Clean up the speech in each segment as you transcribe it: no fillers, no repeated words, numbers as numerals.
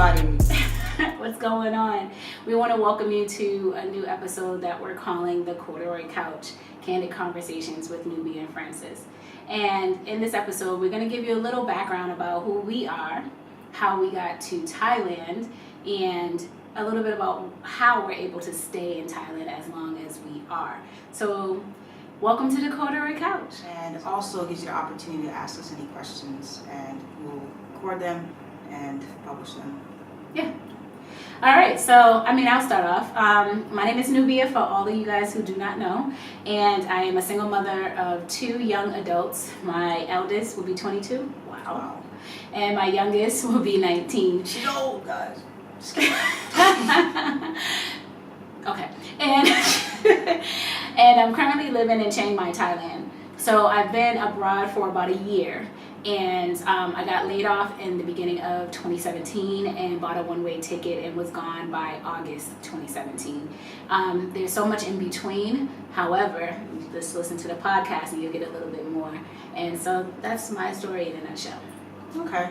everybody. What's going on? We want to welcome you to a new episode that we're calling the Corduroy Couch, Candid Conversations with Nubia and Francis. And in this episode, we're going to give you a little background about who we are, how we got to Thailand, and a little bit about how we're able to stay in Thailand as long as we are. So, welcome to the Corduroy Couch. And it also gives you the opportunity to ask us any questions, and we'll record them and publish them. Yeah. All right, so I'll start off. My name is Nubia for all of you guys who do not know, and I am a single mother of 2 young adults. My eldest will be 22. Wow. And my youngest will be 19. She's old, guys. Okay. And I'm currently living in Chiang Mai, Thailand. So I've been abroad for about a year. And I got laid off in the beginning of 2017 and bought a one-way ticket and was gone by August 2017. There's so much in between. However, just listen to the podcast and you'll get a little bit more. And so that's my story in a nutshell. Okay.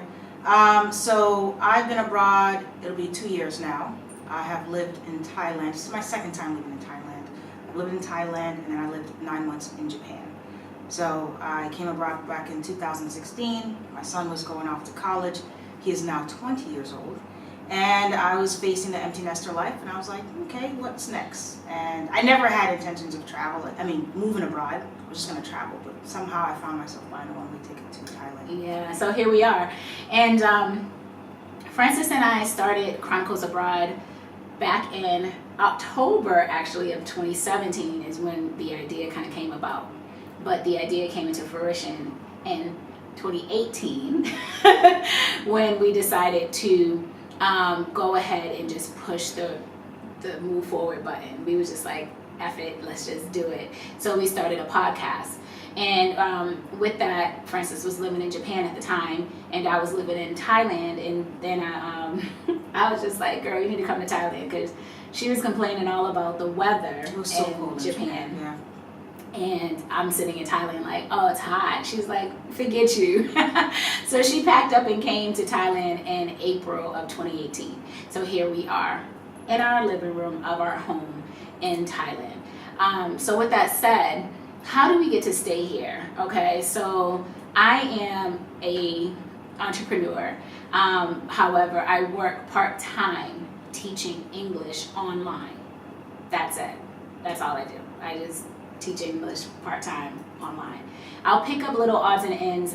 So I've been abroad, it'll be 2 years now. I have lived in Thailand. This is my second time living in Thailand. I've lived in Thailand and then I lived 9 months in Japan. So I came abroad back in 2016. My son was going off to college. He is now 20 years old. And I was facing the empty nester life, and I was like, okay, what's next? And I never had intentions of moving abroad. I was just going to travel, but somehow I found myself buying a one-way ticket to Thailand. Yeah, so here we are. And Francis and I started Chronicles Abroad back in October, actually, of 2017 is when the idea kind of came about. But the idea came into fruition in 2018 when we decided to go ahead and just push the move forward button. We was just like, F it, let's just do it. So we started a podcast. And with that, Francis was living in Japan at the time, and I was living in Thailand. And then I was just like, girl, you need to come to Thailand, because she was complaining all about the weather it was so cold in Japan. Yeah. And I'm sitting in Thailand like, oh, it's hot. She was like, forget you. So she packed up and came to Thailand in April of 2018. So here we are in our living room of our home in Thailand. So with that said, how do we get to stay here? Okay, so I am a entrepreneur. However, I work part-time teaching English online. That's it. That's all I do. I just teach English part-time online. I'll pick up little odds and ends,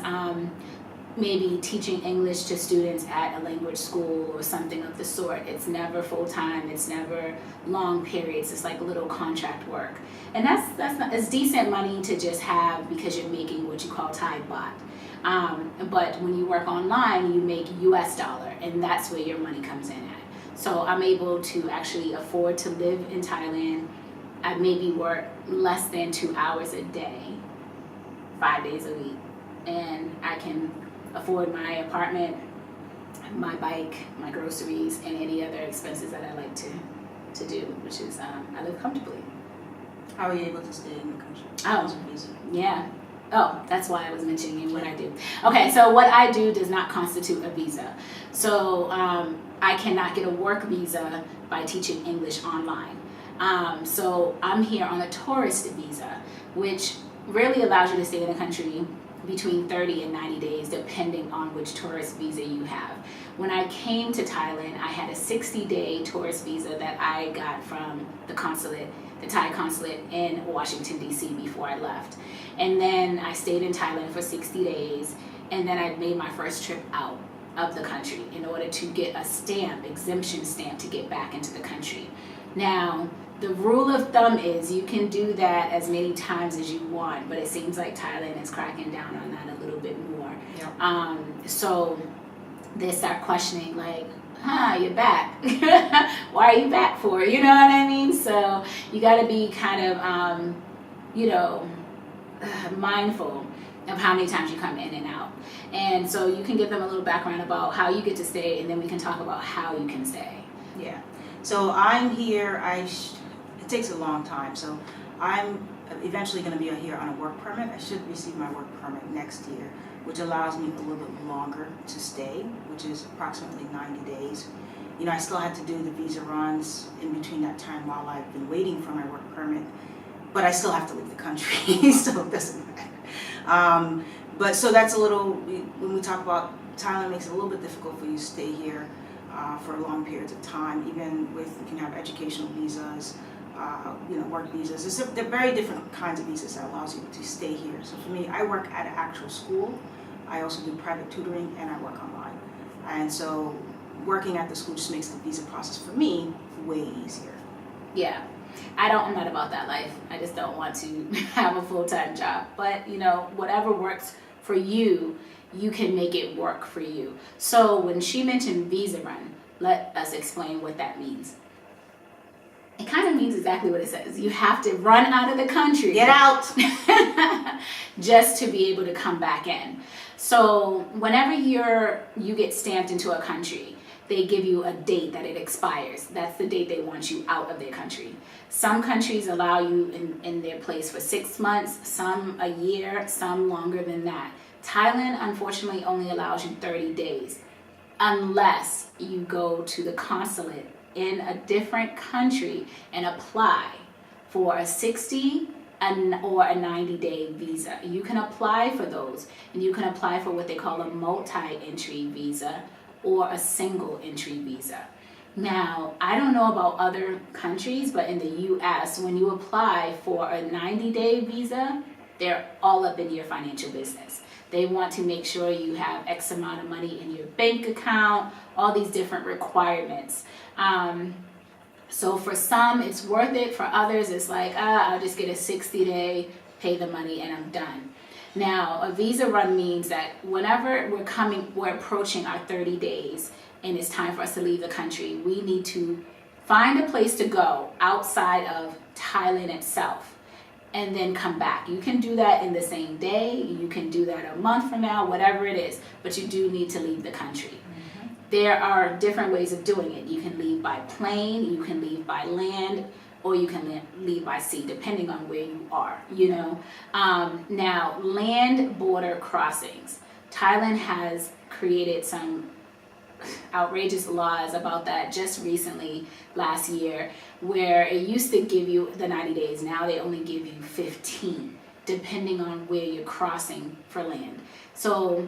maybe teaching English to students at a language school or something of the sort. It's never full-time, it's never long periods, it's like little contract work. And it's decent money to just have because you're making what you call Thai baht. But when you work online, you make US dollar, and that's where your money comes in at. So I'm able to actually afford to live in Thailand. I maybe work less than 2 hours a day, 5 days a week, and I can afford my apartment, my bike, my groceries, and any other expenses that I like to do, which is I live comfortably. How are you able to stay in the country? Oh, yeah. Oh, that's why I was mentioning what I do. Okay, so what I do does not constitute a visa. So I cannot get a work visa by teaching English online. So I'm here on a tourist visa, which really allows you to stay in the country between 30 and 90 days, depending on which tourist visa you have. When I came to Thailand, I had a 60-day tourist visa that I got from the Thai consulate in Washington, D.C. before I left. And then I stayed in Thailand for 60 days, and then I made my first trip out of the country in order to get a exemption stamp to get back into the country. Now, the rule of thumb is you can do that as many times as you want, but it seems like Thailand is cracking down on that a little bit more. Yeah. So they start questioning like, you're back. Why are you back for? You know what I mean? So you got to be kind of, mindful of how many times you come in and out. And so you can give them a little background about how you get to stay, and then we can talk about how you can stay. Yeah. So I'm here, it takes a long time. So I'm eventually going to be here on a work permit. I should receive my work permit next year, which allows me a little bit longer to stay, which is approximately 90 days. You know, I still had to do the visa runs in between that time while I've been waiting for my work permit, but I still have to leave the country, so it doesn't matter. But so that's a little, when we talk about Thailand, makes it a little bit difficult for you to stay here for long periods of time, even with, you can have educational visas, you know, work visas. They're very different kinds of visas that allows you to stay here. So for me, I work at an actual school. I also do private tutoring and I work online. And so working at the school just makes the visa process for me way easier. Yeah. I'm not about that life. I just don't want to have a full-time job. But, you know, whatever works for you, you can make it work for you. So when she mentioned visa run, let us explain what that means. It kind of means exactly what it says. You have to run out of the country. Get out! Just to be able to come back in. So whenever you get stamped into a country, they give you a date that it expires. That's the date they want you out of their country. Some countries allow you in their place for 6 months, some a year, some longer than that. Thailand, unfortunately, only allows you 30 days unless you go to the consulate in a different country and apply for a 60 or a 90-day visa. You can apply for those, and you can apply for what they call a multi-entry visa or a single entry visa. Now, I don't know about other countries, but in the US, when you apply for a 90-day visa, they're all up in your financial business. They want to make sure you have X amount of money in your bank account, all these different requirements. So for some, it's worth it. For others, it's like, I'll just get a 60-day, pay the money, and I'm done. Now, a visa run means that whenever we're approaching our 30 days and it's time for us to leave the country, we need to find a place to go outside of Thailand itself and then come back. You can do that in the same day, you can do that a month from now, whatever it is, but you do need to leave the country. Mm-hmm. There are different ways of doing it. You can leave by plane, you can leave by land, or you can leave by sea, depending on where you are, you know. Now, land border crossings. Thailand has created some outrageous laws about that just recently, last year, where it used to give you the 90 days. Now they only give you 15, depending on where you're crossing for land. So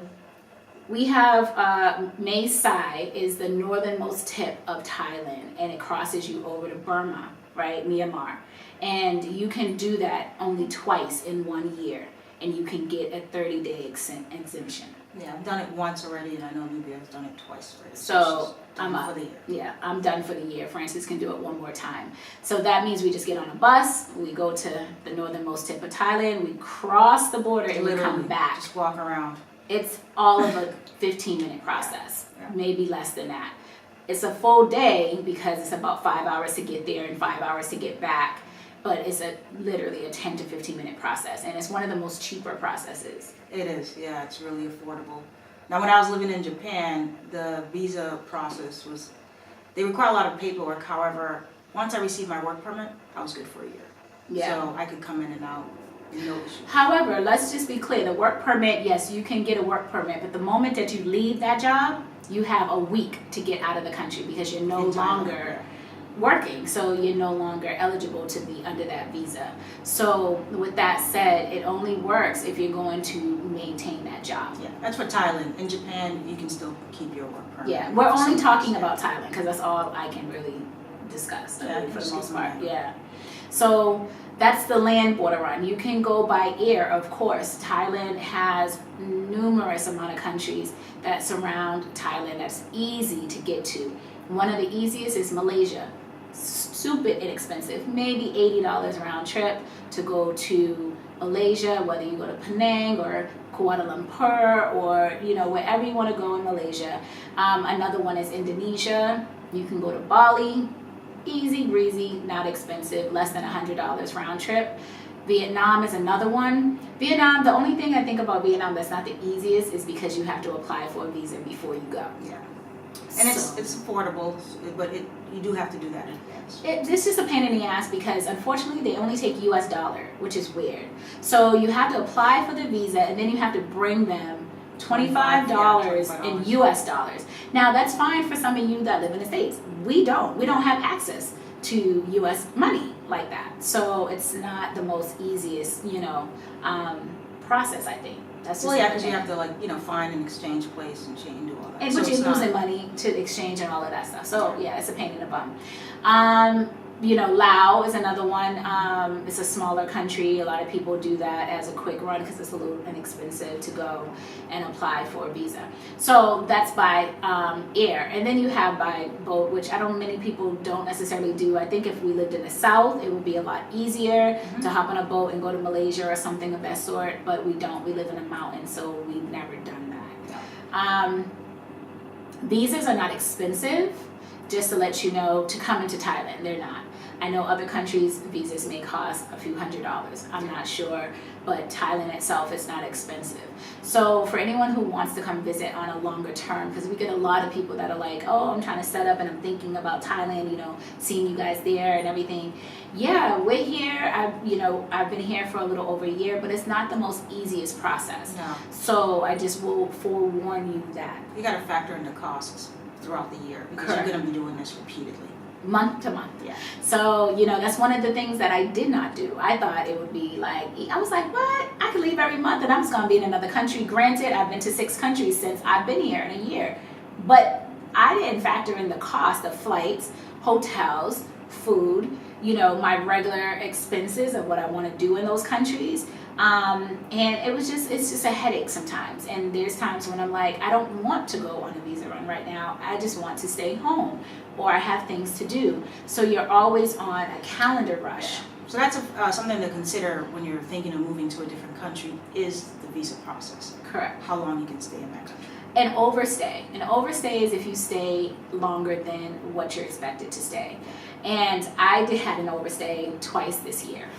we have Mae Sai is the northernmost tip of Thailand, and it crosses you over to Burma, right, Myanmar. And you can do that only twice in 1 year, and you can get a 30-day exemption. Yeah, I've done it once already, and I know Nubia has done it twice already. So I'm done for the year. Yeah, I'm done for the year. Francis can do it one more time. So that means we just get on a bus, we go to the northernmost tip of Thailand, we cross the border, and we come back. Just walk around. It's all of a 15-minute process, maybe less than that. It's a full day because it's about 5 hours to get there and 5 hours to get back, but it's literally a 10 to 15-minute process, and it's one of the most cheaper processes. It is, yeah, it's really affordable. Now, when I was living in Japan, the visa process they require a lot of paperwork. However, once I received my work permit, I was good for a year. Yeah. So I could come in and out, no issue. However, let's just be clear, the work permit, yes, you can get a work permit, but the moment that you leave that job, you have a week to get out of the country because you're no longer working, so you're no longer eligible to be under that visa. So with that said, it only works if you're going to maintain that job. Yeah, that's for Thailand. In Japan, you can still keep your work permit. Yeah, we're only talking about Thailand because that's all I can really discuss for the most part. Yeah. So that's the land border run. You can go by air, of course. Thailand has numerous amount of countries that surround Thailand that's easy to get to. One of the easiest is Malaysia. Super inexpensive, maybe $80 round trip to go to Malaysia, whether you go to Penang or Kuala Lumpur or, you know, wherever you want to go in Malaysia. Another one is Indonesia. You can go to Bali. Easy breezy, not expensive, less than $100 round trip. Vietnam is another one. Vietnam, the only thing I think about Vietnam that's not the easiest is because you have to apply for a visa before you go. Yeah. And it's affordable, but you do have to do that in advance. This is a pain in the ass because unfortunately they only take US dollar, which is weird. So you have to apply for the visa and then you have to bring them $25 in US dollars. Now that's fine for some of you that live in the States. We don't have access to US money like that. So it's not the most easiest, process, I think. That's just because you have to find an exchange place and change, do all that. And so which is losing money to exchange and all of that stuff. So yeah, it's a pain in the bum. Laos is another one. It's a smaller country. A lot of people do that as a quick run because it's a little inexpensive to go and apply for a visa. So that's by air. And then you have by boat, which many people don't necessarily do. I think if we lived in the South, it would be a lot easier to hop on a boat and go to Malaysia or something of that sort. But we don't. We live in a mountain, so we've never done that. Visas are not expensive. Just to let you know, to come into Thailand, they're not. I know other countries' visas may cost a few $100s. I'm not sure, but Thailand itself is not expensive. So for anyone who wants to come visit on a longer term, because we get a lot of people that are like, oh, I'm trying to set up and I'm thinking about Thailand, seeing you guys there and everything. Yeah, we're here. I've been here for a little over a year, but it's not the most easiest process. No. So I just will forewarn you that. You got to factor in the costs throughout the year because Correct. You're going to be doing this repeatedly. Month to month. Yeah. So, that's one of the things that I did not do. I thought it would be I was like, what? I could leave every month and I'm just going to be in another country. Granted, I've been to 6 countries since I've been here in a year. But I didn't factor in the cost of flights, hotels, food, my regular expenses of what I want to do in those countries. And it's just a headache sometimes. And there's times when I'm like, I don't want to go on a visa run right now. I just want to stay home or I have things to do. So you're always on a calendar rush. Yeah. So that's something to consider when you're thinking of moving to a different country is the visa process. Correct. How long you can stay in that country. And overstay. An overstay is if you stay longer than what you're expected to stay. And I had an overstay twice this year.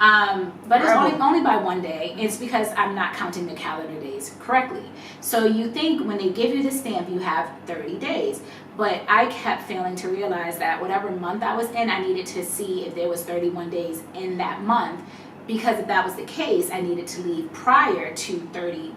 But it's only by 1 day. It's because I'm not counting the calendar days correctly. So you think when they give you the stamp, you have 30 days. But I kept failing to realize that whatever month I was in, I needed to see if there was 31 days in that month. Because if that was the case, I needed to leave prior to 30,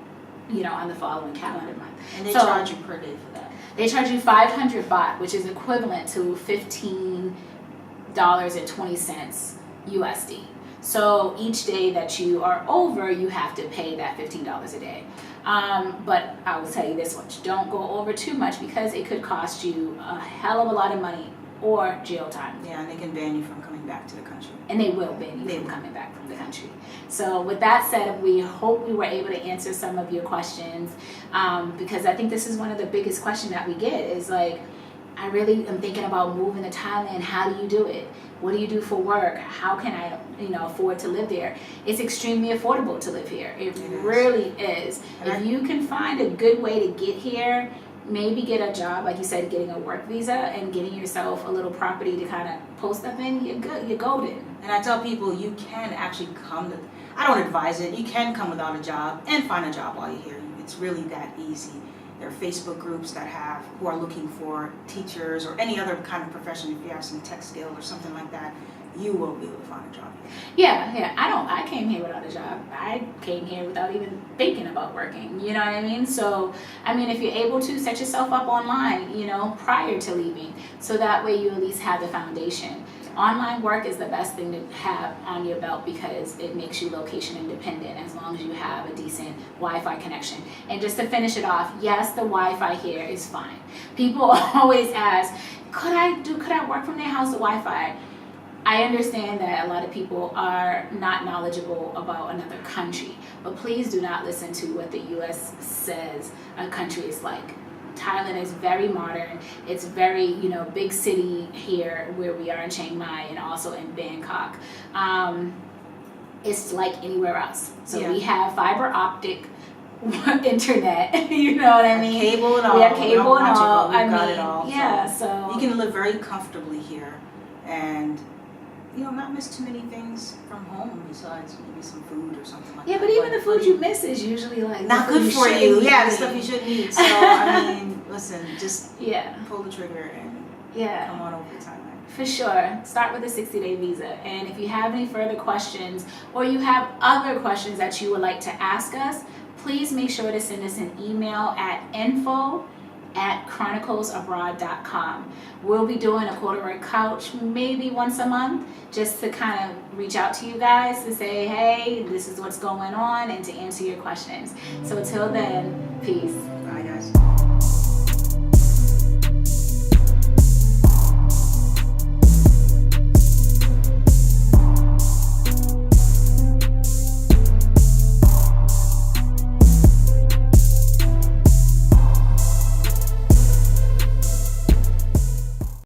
on the following calendar month. And they charge you per day for that? They charge you 500 baht, which is equivalent to $15.20 USD. So each day that you are over, you have to pay that $15 a day. But I will tell you this much, don't go over too much because it could cost you a hell of a lot of money or jail time. Yeah, and they can ban you from coming back to the country. And they will ban you from coming back from the country. So with that said, we hope we were able to answer some of your questions because I think this is one of the biggest questions that we get is I really am thinking about moving to Thailand. How do you do it? What do you do for work? How can I, afford to live there? It's extremely affordable to live here. It really is. If you can find a good way to get here, maybe get a job, like you said, getting a work visa and getting yourself a little property to kind of post up in, you're good, you're golden. And I tell people you can actually I don't advise it, you can come without a job and find a job while you're here. It's really that easy. There are Facebook groups who are looking for teachers or any other kind of profession. If you have some tech skill or something like that, you will be able to find a job. Yeah. I came here without a job. I came here without even thinking about working. You know what I mean? So, if you're able to set yourself up online, prior to leaving, so that way you at least have the foundation. Online work is the best thing to have on your belt because it makes you location independent as long as you have a decent Wi-Fi connection. And just to finish it off, yes, the Wi-Fi here is fine. People always ask, could I work from their house with Wi-Fi? I understand that a lot of people are not knowledgeable about another country, but please do not listen to what the U.S. says a country is like. Thailand is very modern. It's very, big city here where we are in Chiang Mai and also in Bangkok. It's like anywhere else. So we have fiber optic internet, you know what I mean? Cable and all. We have cable and all. We've got it all. Yeah, so you can live very comfortably here and not miss too many things from home besides maybe some food or something like that. Yeah, but even the food you miss is usually not good for you. Yeah, the stuff you shouldn't eat. So, listen, just pull the trigger and come on over to Thailand. For sure. Start with a 60-day visa. And if you have any further questions or you have other questions that you would like to ask us, please make sure to send us an email at info@chroniclesabroad.com. We'll be doing a corduroy couch maybe once a month just to kind of reach out to you guys to say, hey, this is what's going on, and to answer your questions. So until then, peace. Bye, guys.